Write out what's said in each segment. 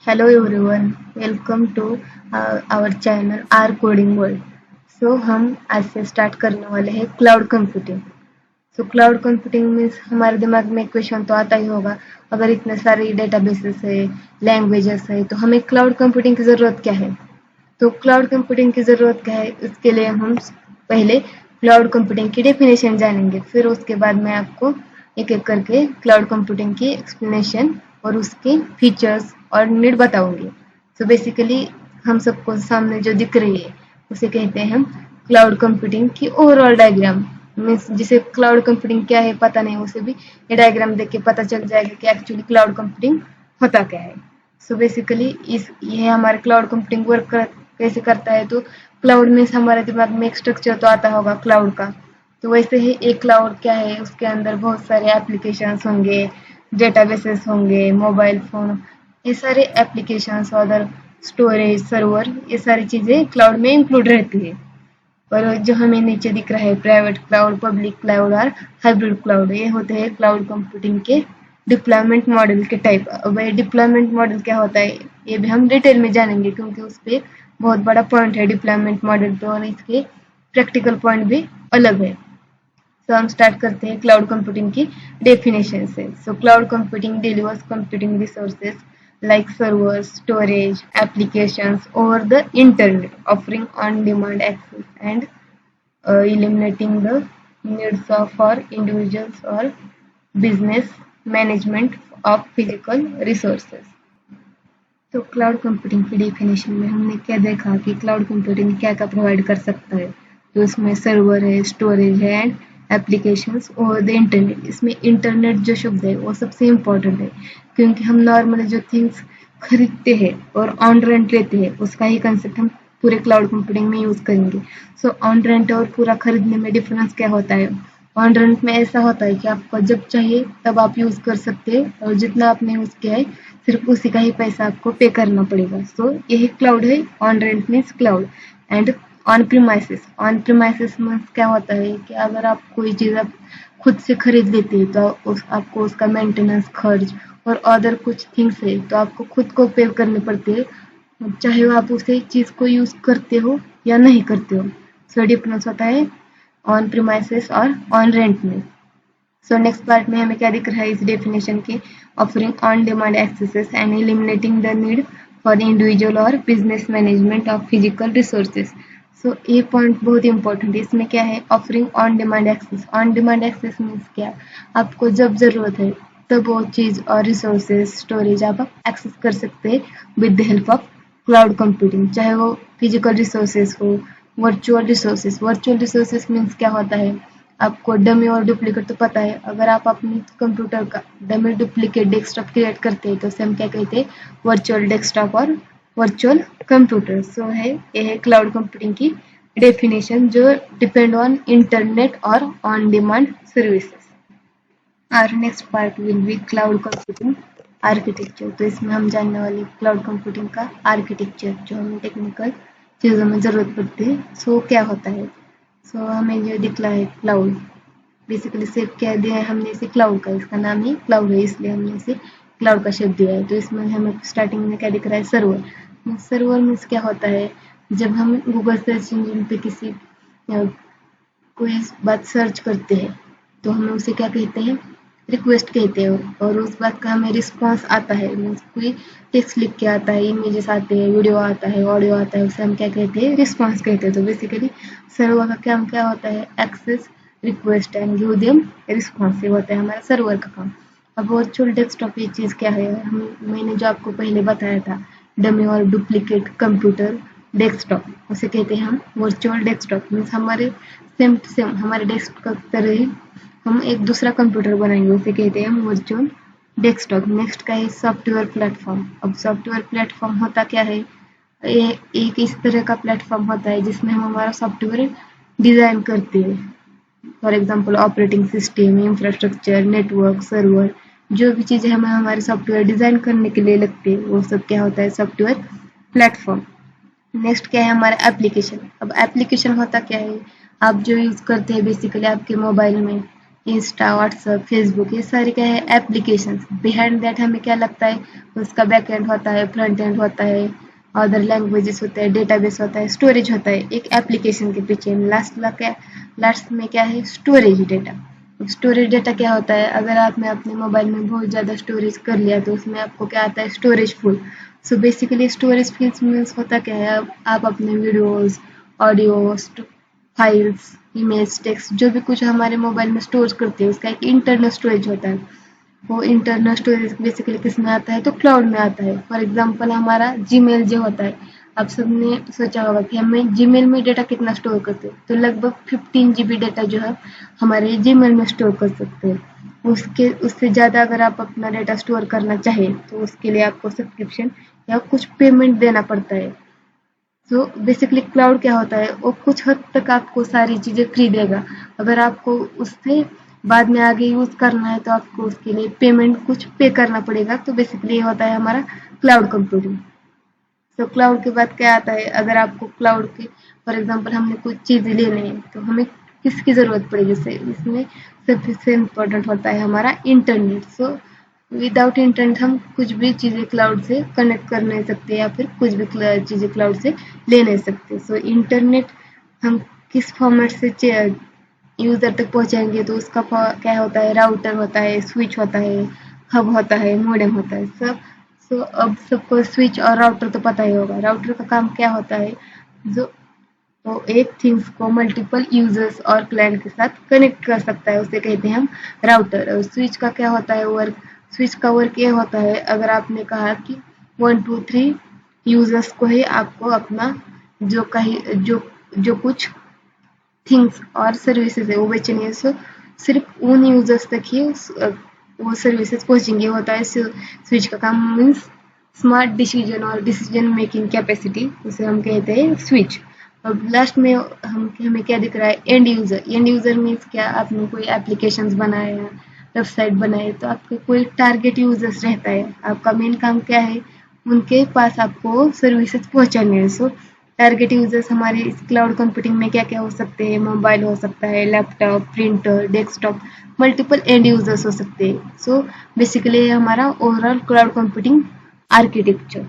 Hello everyone, welcome to our channel R Coding World. हम आज से स्टार्ट करने वाले हैं cloud computing. Cloud computing means हमारे दिमाग में क्वेश्चन तो आता ही होगा, अगर इतने सारे डेटाबेसेस है, लैंग्वेजेस है, तो हमें क्लाउड कंप्यूटिंग की ज़रूरत क्या है? तो क्लाउड कंप्यूटिंग की ज़रूरत क्या है, उसके लिए हम पहले क्लाउड कंप्यूटिंग की डेफिनेशन जानेंगे, फिर उसके बाद मैं आपको एक एक करके क्लाउड कंप्यूटिंग की एक्सप्लेनेशन और उसके फीचर्स और नीड बताऊंगी। बेसिकली हम सबको सामने जो दिख रही है उसे कहते हैं हम क्लाउड कंप्यूटिंग की ओवरऑल डायग्राम। मीन्स जिसे क्लाउड कंप्यूटिंग क्या है पता नहीं, उसे भी ये डायग्राम देख के पता चल जाएगा कि एक्चुअली क्लाउड कंप्यूटिंग होता क्या है। बेसिकली इस ये हमारे क्लाउड कंप्यूटिंग कैसे करता है। तो क्लाउड मीन्स हमारे दिमाग में एक स्ट्रक्चर तो आता होगा क्लाउड का। तो वैसे ही एक क्लाउड क्या है, उसके अंदर बहुत सारे एप्लीकेशंस होंगे, डेटाबेसेस होंगे, मोबाइल फोन, ये सारे एप्लीकेशंस और स्टोरेज सर्वर, ये सारी चीजें क्लाउड में इंक्लूड रहती है। और जो हमें नीचे दिख रहा है प्राइवेट क्लाउड, पब्लिक क्लाउड और हाइब्रिड क्लाउड, ये होते हैं क्लाउड कंप्यूटिंग के डिप्लॉयमेंट मॉडल के टाइप। अब ये डिप्लॉयमेंट मॉडल क्या होता है ये भी हम डिटेल में जानेंगे, क्योंकि उस पर बहुत बड़ा पॉइंट है डिप्लॉयमेंट मॉडल पे, और इसके प्रैक्टिकल पॉइंट भी अलग है। हम स्टार्ट करते हैं क्लाउड कंप्यूटिंग की डेफिनेशन से। Cloud computing delivers computing resources like servers, storage, applications over the internet, offering on-demand access and eliminating the needs of for individuals or business management of physical resources। तो cloud computing की definition में हमने क्या देखा कि cloud computing क्या क्या provide कर सकता है। तो इसमें सर्वर है, स्टोरेज है एंड एप्लीकेशंस और द इंटरनेट। इसमें इंटरनेट जो शब्द है वो सबसे इम्पोर्टेंट है, क्योंकि हम नॉर्मली जो थिंग्स खरीदते हैं और ऑन रेंट लेते हैं उसका ही कंसेप्ट हम पूरे क्लाउड कंप्यूटिंग में यूज करेंगे। ऑन रेंट और पूरा खरीदने में डिफरेंस क्या होता है? ऑन रेंट में ऐसा होता है कि आपको जब चाहिए तब आप यूज कर सकते हैं, और जितना आपने यूज किया है सिर्फ उसी का ही पैसा आपको पे करना पड़ेगा। यही क्लाउड है। On rent means cloud and on premises. On premises means क्या होता है कि अगर आप कोई चीज़ आप खुद से खरीद लेते हैं तो आपको उसका मेंटेनेंस खर्च और अदर कुछ थिंग्स है तो आपको खुद को पे करने पड़ते हैं, चाहे वो आप उसे चीज़ को यूज करते हो या नहीं करते हो। डिफरेंस होता है ऑन प्रीमाइसेस और ऑन रेंट में। नेक्स्ट पार्ट में हमें क्या दिख रहा है इस डेफिनेशन की? Offering on demand accesses and eliminating the need for individual और business management of physical resources. ये पॉइंट बहुत इंपॉर्टेंट है। इसमें क्या है? Offering on demand access. On demand access means क्या? आपको जब जरूरत है तब वो चीज और रिसोर्सेज स्टोरेज आप एक्सेस कर सकते हैं with the help of cloud computing, चाहे वो फिजिकल रिसोर्सेज हो, virtual resources. Virtual resources means क्या होता है? आपको डमी और डुप्लीकेट तो पता है। अगर आप अपने कंप्यूटर का डमी डुप्लीकेट डेस्कटॉप क्रिएट करते हैं तो उसे हम क्या कहते हैं? वर्चुअल डेस्कटॉप और वर्चुअल कंप्यूटर। ये है क्लाउड कंप्यूटिंग की डेफिनेशन, जो डिपेंड ऑन इंटरनेट और ऑन डिमांड सर्विसेज। और next part will be cloud computing architecture. तो इसमें हम जानने वाले क्लाउड कंप्यूटिंग का आर्किटेक्चर, जो हमें टेक्निकल चीज़ों में ज़रूरत पड़ती है। क्या होता है? हमें जो दिख रहा है क्लाउड, बेसिकली शेप क्या दिया है हमने इसे? क्लाउड का। इसका नाम ही क्लाउड है, इसलिए हमने इसे क्लाउड का शेप दिया है। तो इसमें हमें स्टार्टिंग में क्या दिख रहा है? सर्वर। सर्वर मीन्स क्या होता है? जब हम गूगल सर्च इंजन पे किसी कोई बात सर्च करते हैं तो हमें उसे क्या कहते हैं? रिक्वेस्ट कहते हैं, और उस बात का हमें रिस्पॉन्स आता है। मीन्स कोई टेक्स्ट लिख के आता है, इमेजेस आते हैं, वीडियो आता है, ऑडियो आता है, उसे हम क्या कहते हैं? रिस्पॉन्स कहते हैं। तो बेसिकली सर्वर का काम क्या होता है? Access request and give them response. ये होता है हमारा सर्वर का काम। अब वर्चुअल डेस्कटॉप ये चीज़ क्या है? मैंने जो आपको पहले बताया था, डमी और डुप्लीकेट कंप्यूटर डेस्कटॉप, उसे कहते हैं हम वर्चुअल डेस्कटॉप। मीन्स हमारे सेम टू सेम हमारे डेस्कटॉप की तरह ही हम एक दूसरा कंप्यूटर बनाएंगे, उसे कहते हैं हम वर्चुअल डेस्कटॉप। नेक्स्ट का है सॉफ्टवेयर प्लेटफॉर्म। अब सॉफ्टवेयर प्लेटफॉर्म होता क्या है? ये एक इस तरह का प्लेटफॉर्म होता है जिसमें हम हमारा सॉफ्टवेयर डिजाइन करते हैं। For example operating system, infrastructure, network, server, जो भी चीज़ें हमें हमारे सॉफ्टवेयर डिजाइन करने के लिए लगती है वो सब क्या होता है? Software platform. नेक्स्ट क्या है हमारा? एप्लीकेशन। अब एप्लीकेशन होता क्या है? आप जो यूज़ करते हैं बेसिकली आपके मोबाइल में, इंस्टा, व्हाट्सएप, फेसबुक, ये सारे क्या है एप्लीकेशंस। बिहाइंड दैट हमें क्या लगता है, उसका बैक एंड होता है, फ्रंट एंड होता है, अदर लैंग्वेजेस होता है, डेटाबेस होता है, स्टोरेज होता है एक एप्लीकेशन के पीछे। लास्ट में क्या है, स्टोरेज डेटा। स्टोरेज डेटा क्या होता है, अगर आपने अपने मोबाइल में बहुत ज़्यादा स्टोरेज कर लिया तो उसमें आपको क्या आता है, storage full. So basically storage full means होता क्या है, आप अपने videos, audio, files, image, text, जो भी कुछ हमारे मोबाइल में स्टोर करते हैं उसका एक इंटरनल स्टोरेज होता है। वो इंटरनल स्टोरेज बेसिकली किस में आता है, तो क्लाउड में आता है। फॉर एग्जांपल हमारा जीमेल जो होता है, आप सबने सोचा होगा कि हमें जीमेल में डेटा कितना स्टोर करते हैं, तो लगभग 15 GB डेटा जो है हमारे जीमेल में स्टोर कर सकते हैं। उससे ज़्यादा अगर आप अपना डेटा स्टोर करना चाहें तो उसके लिए आपको सब्सक्रिप्शन या कुछ पेमेंट देना पड़ता है। सो बेसिकली क्लाउड क्या होता है, वो कुछ हद तक आपको सारी चीज़ें फ्री देगा। अगर आपको उससे बाद में आगे यूज़ करना है तो आपको उसके लिए पेमेंट कुछ पे करना पड़ेगा। तो बेसिकली ये होता है हमारा क्लाउड कंप्यूटिंग। तो क्लाउड के बाद क्या आता है, अगर आपको क्लाउड के फॉर एग्जांपल हमने कुछ चीज़ें लेनी है तो हमें किसकी ज़रूरत पड़ेगी, जैसे इसमें सबसे इम्पोर्टेंट होता है हमारा इंटरनेट। सो विदाउट इंटरनेट हम कुछ भी चीज़ें क्लाउड से कनेक्ट कर नहीं सकते या फिर कुछ भी चीज़ें क्लाउड से ले नहीं सकते। सो इंटरनेट हम किस फॉर्मेट से यूज़र तक पहुंचाएंगे, तो उसका क्या होता है, राउटर होता है, स्विच होता है, हब होता है, मॉडेम होता है सब। सो अब सबको स्विच और राउटर तो पता ही होगा। राउटर का काम क्या होता है, जो तो एक थिंग्स को मल्टीपल यूजर्स और क्लाइंट के साथ कनेक्ट कर सकता है, उसे कहते हैं हम राउटर। और स्विच का क्या होता है वर्क, स्विच का वर्क ये होता है, अगर आपने कहा कि 1 2 3 यूजर्स को ही आपको अपना जो कहीं जो कुछ थिंग्स और सर्विसेज है वो बेचनी है, सो सिर्फ उन यूजर्स तक ही वो सर्विसेज पहुंचेंगे। होता है स्विच का काम मीन्स स्मार्ट डिसीजन और डिसीजन मेकिंग कैपेसिटी, उसे हम कहते हैं स्विच। अब लास्ट में हमें क्या दिख रहा है, and user. And user means क्या, आपने कोई एप्लीकेशंस बनाए हैं, वेबसाइट बनाए, तो आपके कोई टारगेट यूजर्स रहता है, आपका मेन काम क्या है, उनके पास आपको सर्विसेज पहुंचाने हैं। सो टारगेट यूजर्स हमारे इस क्लाउड कंप्यूटिंग में क्या क्या हो सकते हैं, मोबाइल हो सकता है, laptop, printer, desktop, multiple and users हो सकते हैं। सो बेसिकली हमारा ओवरऑल क्लाउड कंप्यूटिंग आर्किटेक्चर।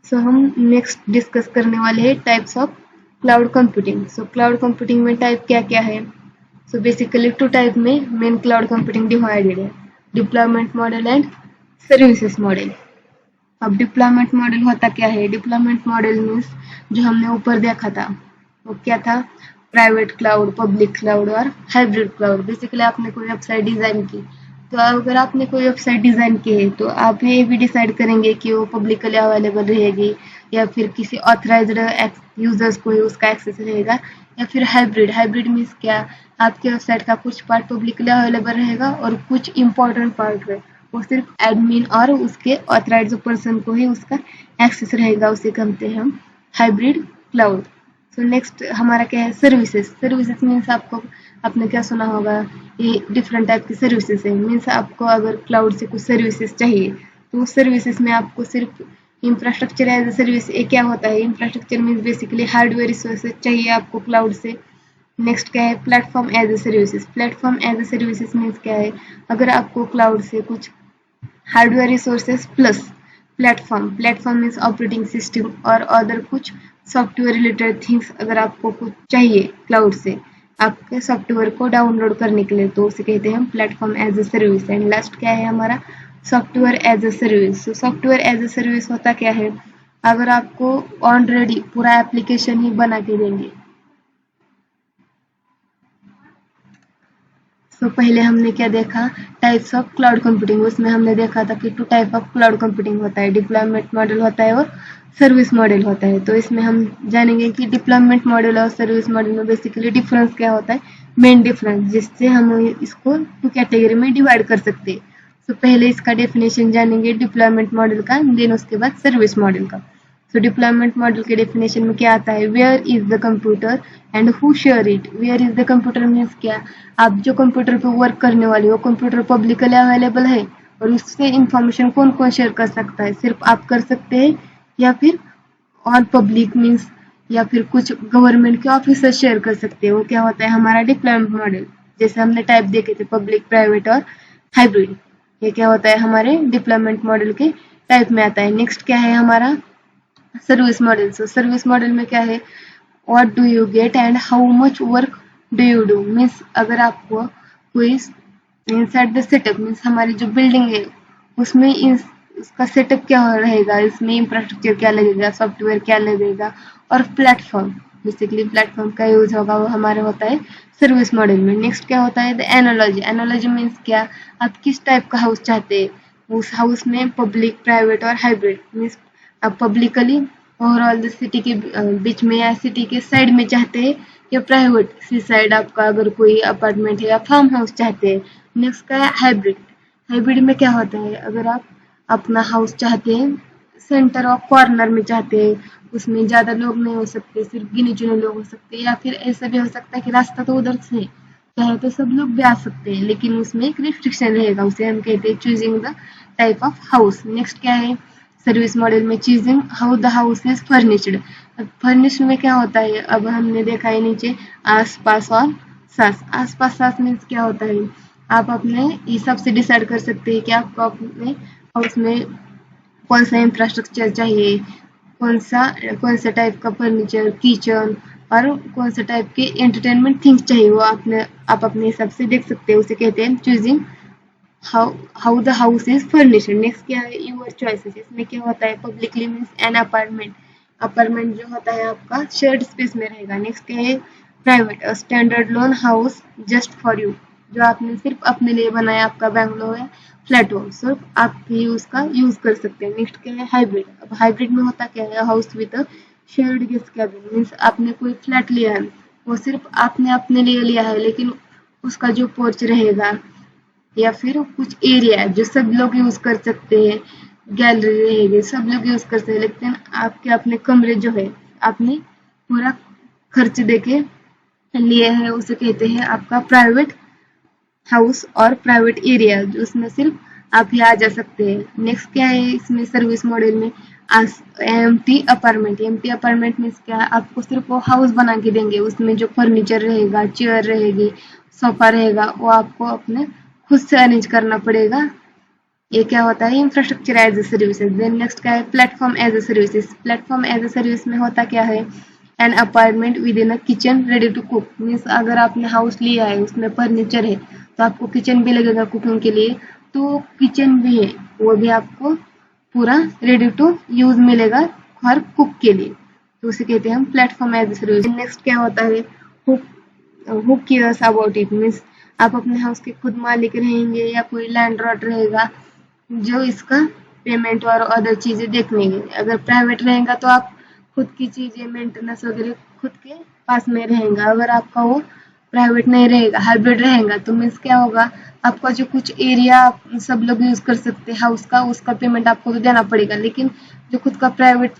सो हम नेक्स्ट डिस्कस करने वाले हैं types of cloud computing. So cloud computing में टाइप क्या क्या है, सो बेसिकली 2 टाइप में मेन क्लाउड कंप्यूटिंग डिवाइडेड है, deployment model and services model. अब डिप्लॉयमेंट मॉडल होता क्या है, डिप्लॉयमेंट मॉडल मीन्स जो हमने ऊपर देखा था वो क्या था, प्राइवेट क्लाउड, पब्लिक क्लाउड और हाइब्रिड क्लाउड। बेसिकली आपने कोई वेबसाइट डिजाइन की, तो अगर आपने कोई वेबसाइट डिजाइन की है तो आप ये भी डिसाइड करेंगे कि वो पब्लिकली अवेलेबल रहेगी या फिर किसी ऑथराइज्ड यूजर्स को ही उसका एक्सेस रहेगा, या फिर हाइब्रिड। हाइब्रिड मीन्स क्या, आपके वेबसाइट का कुछ पार्ट पब्लिकली अवेलेबल रहेगा और कुछ इंपॉर्टेंट पार्ट है वो सिर्फ एडमिन और उसके ऑथराइज्ड पर्सन को ही उसका एक्सेस रहेगा, उसे कहते हैं हम हाइब्रिड क्लाउड। सो नेक्स्ट हमारा क्या है, सर्विसेज। सर्विसेज मीन्स आपने क्या सुना होगा, ये डिफरेंट टाइप की सर्विसेज है। मीन्स आपको अगर क्लाउड से कुछ सर्विसेज चाहिए तो उस सर्विसेज में आपको सिर्फ इंफ्रास्ट्रक्चर एज ए सर्विस, ये क्या होता है, infrastructure means basically hardware resources चाहिए आपको क्लाउड से। नेक्स्ट क्या है, platform as a services. Platform as a services means क्या है, अगर आपको क्लाउड से कुछ hardware resources plus platform means operating system और अदर कुछ सॉफ्टवेयर रिलेटेड थिंग्स अगर आपको कुछ चाहिए क्लाउड से आपके सॉफ्टवेयर को डाउनलोड करने के लिए, तो उसे कहते हैं हम platform as a service. And last क्या है हमारा, सॉफ्टवेयर एज ए सर्विस। तो सॉफ्टवेयर एज ए सर्विस होता क्या है, अगर आपको ऑलरेडी पूरा एप्लीकेशन ही बना के देंगे। तो पहले हमने क्या देखा, टाइप्स ऑफ क्लाउड कंप्यूटिंग। उसमें हमने देखा था कि 2 टाइप ऑफ क्लाउड कंप्यूटिंग होता है, डिप्लॉयमेंट मॉडल होता है और सर्विस मॉडल होता है। तो इसमें हम जानेंगे कि डिप्लॉयमेंट मॉडल और सर्विस मॉडल में बेसिकली डिफरेंस क्या होता है, मेन डिफरेंस, जिससे हम इसको 2 कैटेगरी में डिवाइड कर सकते हैं। तो पहले इसका डेफिनेशन जानेंगे डिप्लॉयमेंट मॉडल का, देन उसके बाद सर्विस मॉडल का। तो डिप्लॉयमेंट मॉडल के डेफिनेशन में क्या आता है, where is the computer and who share it. Where is the computer means क्या, आप जो कंप्यूटर पे वर्क करने वाले हो कंप्यूटर पब्लिकली अवेलेबल है और उससे इंफॉर्मेशन कौन कौन शेयर कर सकता है, सिर्फ आप कर सकते हैं या फिर और पब्लिक मीन्स या फिर कुछ गवर्नमेंट के ऑफिसर शेयर कर सकते हैं। वो क्या होता है हमारा डिप्लॉयमेंट मॉडल। जैसे हमने टाइप देखे थे पब्लिक, प्राइवेट और हाइब्रिड। ये क्या होता है हमारे डिप्लॉयमेंट मॉडल के टाइप में आता है। नेक्स्ट क्या है हमारा service model. So service model में क्या है, what do you get and how much work do you do. Means अगर आपको कोई इनसाइड द सेटअप, मीन्स हमारी जो बिल्डिंग है उसमें उसका सेटअप क्या रहेगा, इसमें इंफ्रास्ट्रक्चर क्या लगेगा, सॉफ्टवेयर क्या लगेगा, और प्लेटफॉर्म, बेसिकली प्लेटफॉर्म का यूज होगा, वो हमारे होता है सर्विस मॉडल में। नेक्स्ट क्या होता है द एनालॉजी। एनालॉजी मीन्स क्या, आप किस टाइप का हाउस चाहते हैं, उस हाउस में पब्लिक, प्राइवेट और हाइब्रिड। मीन्स आप पब्लिकली ओवरऑल द सिटी के बीच में या सिटी के साइड में चाहते हैं, या प्राइवेट सी साइड आपका अगर कोई अपार्टमेंट है या फार्म हाउस चाहते हैं। नेक्स्ट का है हाइब्रिड। हाइब्रिड में क्या होता है, अगर आप अपना हाउस चाहते हैं सेंटर ऑफ कॉर्नर में चाहते हैं, उसमें ज्यादा लोग नहीं हो सकते, सिर्फ गिने चुने लोग हो सकते हैं, या फिर ऐसा भी हो सकता है कि रास्ता तो उधर से चाहे तो सब लोग भी आ सकते हैं, लेकिन उसमें एक रिस्ट्रिक्शन रहेगा, उसे हम कहते हैं choosing the type of house. Next क्या है सर्विस मॉडल में choosing how the house is furnished. Furnished में क्या होता है, अब हमने देखा है नीचे आसपास और सास। आसपास सास मीन्स क्या होता है, आप अपने हिसाब से डिसाइड कर सकते हैं कि आपको अपने हाउस में कौन सा इंफ्रास्ट्रक्चर चाहिए, कौन सा टाइप का फर्नीचर, किचन और कौन सा टाइप के एंटरटेनमेंट थिंग्स चाहिए, वो आप अपने हिसाब से देख सकते हैं, उसे कहते हैं choosing how the house is furnished. Next क्या है यूर चॉइसेस। इसमें क्या होता है publicly means an apartment. Apartment जो होता है आपका शेयर्ड स्पेस में रहेगा। नेक्स्ट क्या है private, standard loan house just for you, जो आपने सिर्फ अपने लिए बनाया, आपका बंगलो है, फ्लैट हो, सिर्फ आप ही उसका यूज कर सकते हैं। नेक्स्ट क्या है हाइब्रिड। अब हाइब्रिड में होता क्या है house with shared guest cabin. Means आपने कोई फ्लैट लिया है, वो सिर्फ आपने अपने लिए लिया है, लेकिन उसका जो पोर्च रहेगा या फिर कुछ एरिया जो सब लोग यूज कर सकते हैं, गैलरी रहेगी, सब लोग यूज कर सकते हैं, लेकिन आपके अपने कमरे जो है आपने पूरा खर्च देके लिए है, उसे कहते हैं आपका प्राइवेट हाउस और प्राइवेट एरिया, जो उसमें सिर्फ आप ही आ जा सकते हैं। नेक्स्ट क्या है इसमें सर्विस मॉडल में empty apartment. Empty apartment means क्या, आपको सिर्फ वो हाउस बना के देंगे, उसमें जो फर्नीचर रहेगा, चेयर रहेगी, सोफा रहेगा, वो आपको अपने खुद से अरेंज करना पड़ेगा। ये क्या होता है infrastructure as a services. Then next क्या है platform as a services. Platform as a service में होता क्या है an apartment within a kitchen ready to cook. Means अगर आपने हाउस लिया है उसमें फर्नीचर है तो आपको किचन भी लगेगा कुकिंग के लिए, तो किचन भी है वो भी आपको पूरा रेडी टू यूज मिलेगा हर कुक के लिए, तो उसे कहते हैं हम platform as a service. Next क्या होता है who cares about it. Means आप अपने हाउस के खुद मालिक रहेंगे या कोई लैंडलॉर्ड रहेगा जो इसका पेमेंट और अदर चीजें देख लेंगे। अगर प्राइवेट रहेगा तो आप खुद की चीजें मेंटेनेंस वगैरह खुद के पास में रहेगा। अगर आपका वो प्राइवेट नहीं रहेगा, हाइब्रिड रहेगा, तो मीन्स क्या होगा आपका जो कुछ एरिया सब लोग यूज कर सकते हैं हाउस का, उसका पेमेंट आपको तो देना पड़ेगा, लेकिन जो खुद का प्राइवेट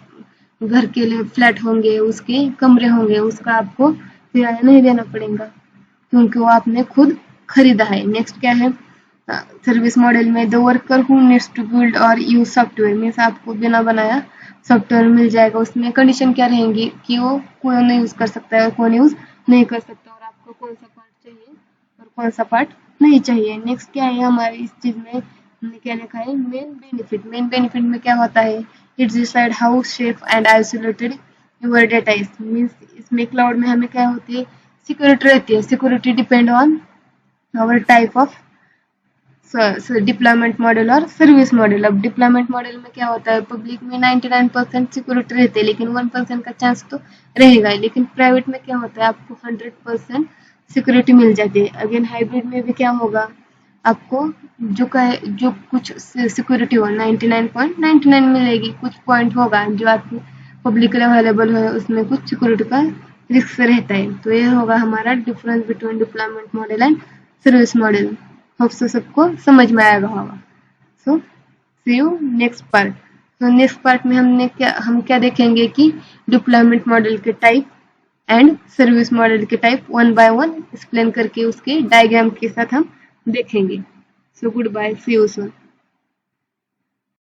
घर के लिए फ्लैट होंगे, उसके कमरे होंगे, उसका आपको किराया नहीं देना पड़ेगा क्योंकि वो आपने खुद खरीदा है। नेक्स्ट क्या है सर्विस मॉडल में the worker who needs to build और यूज सॉफ्टवेयर। मीन्स आपको बिना बनाया सॉफ्टवेयर मिल जाएगा, उसमें कंडीशन क्या रहेंगी कि वो कौन यूज कर सकता है और कौन यूज नहीं कर सकता, और आपको कौन सा पार्ट चाहिए और कौन सा पार्ट नहीं चाहिए। नेक्स्ट क्या है हमारे इस चीज में हमने क्या लिखा है मेन बेनिफिट। मेन बेनिफिट में क्या होता है it's decide how safe and isolated your data is. Means इसमें क्लाउड में हमें क्या होती है सिक्योरिटी रहती है। Security depend on our type of deployment model और सर्विस मॉडल। अब डिप्लॉयमेंट मॉडल में क्या होता है पब्लिक में 99% सिक्योरिटी रहती है, लेकिन 1% का चांस तो रहेगा ही। लेकिन प्राइवेट में क्या होता है आपको 100% सिक्योरिटी मिल जाती है। अगेन हाइब्रिड में भी क्या होगा आपको जो कुछ सिक्योरिटी हो 99.99 मिलेगी, कुछ पॉइंट होगा जो आपकी पब्लिकली अवेलेबल है, उसमें कुछ सिक्योरिटी का रिस्क रहता है। तो ये होगा हमारा difference between deployment model and service model. Hope so सबको समझ में आएगा होगा। So see you next part. तो नेक्स्ट पार्ट में हम क्या देखेंगे कि डिप्लॉयमेंट मॉडल के टाइप एंड सर्विस मॉडल के टाइप 1 by 1 एक्सप्लेन करके उसके डायग्राम के साथ हम देखेंगे। So goodbye, see you soon.